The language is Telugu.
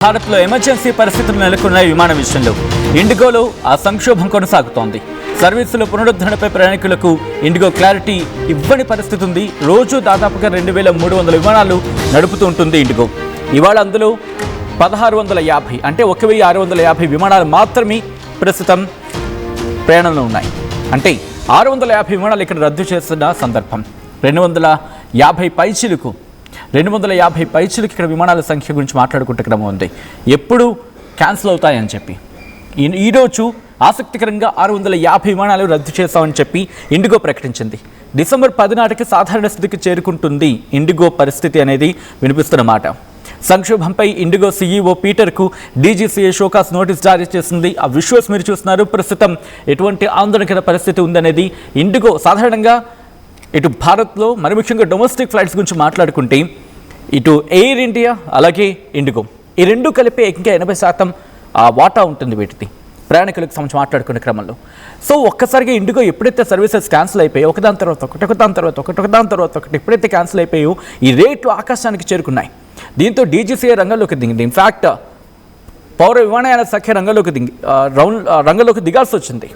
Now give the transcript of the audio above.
భారత్లో ఎమర్జెన్సీ పరిస్థితులు నెలకొన్న విమాన విషయంలో ఇండిగోలో ఆ సంక్షోభం కొనసాగుతోంది. సర్వీసుల పునరుద్ధరణపై ప్రయాణికులకు ఇండిగో క్లారిటీ ఇవ్వని పరిస్థితి ఉంది. రోజు దాదాపుగా 2300 విమానాలు నడుపుతూ ఉంటుంది ఇండిగో. ఇవాళ అందులో 1650 అంటే 1650 విమానాలు మాత్రమే ప్రస్తుతం ప్రయాణంలో ఉన్నాయి. అంటే 650 విమానాలు ఇక్కడ రద్దు చేస్తున్న సందర్భం. 250 పైచిలకు ఇక్కడ విమానాల సంఖ్య గురించి మాట్లాడుకుంటే క్రమం ఉంది. ఎప్పుడు క్యాన్సిల్ అవుతాయని చెప్పి ఈరోజు ఆసక్తికరంగా 650 విమానాలు రద్దు చేస్తామని చెప్పి ఇండిగో ప్రకటించింది. డిసెంబర్ 10 నాటికి సాధారణ స్థితికి చేరుకుంటుంది ఇండిగో పరిస్థితి అనేది వినిపిస్తున్నమాట. సంక్షోభంపై ఇండిగో సీఈఓ పీటర్కు డీజీసీఏ షోకాస్ నోటీస్ జారీ చేసింది. ఆ విజువల్స్ మీరు చూస్తున్నారు. ప్రస్తుతం ఎటువంటి ఆందోళనకర పరిస్థితి ఉందనేది ఇండిగో సాధారణంగా ఇటు భారత్లో మరి ముఖ్యంగా డొమెస్టిక్ ఫ్లైట్స్ గురించి మాట్లాడుకుంటే ఇటు ఎయిర్ ఇండియా అలాగే ఇండిగో ఈ రెండు కలిపి ఇంకా 80% వాటా ఉంటుంది వీటిది ప్రయాణికులకు సంబంధించి మాట్లాడుకునే క్రమంలో. సో ఒక్కసారిగా ఇండిగో ఎప్పుడైతే సర్వీసెస్ క్యాన్సిల్ అయిపోయాయో ఒకదాని తర్వాత ఒకటి ఎప్పుడైతే క్యాన్సిల్ అయిపోయాయో ఈ రేట్లు ఆకాశానికి చేరుకున్నాయి. దీంతో డీజీసీఏ రంగంలోకి దిగింది. ఇన్ఫ్యాక్ట్ పౌర విమానయాన శాఖ రంగంలోకి దిగాల్సి వచ్చింది.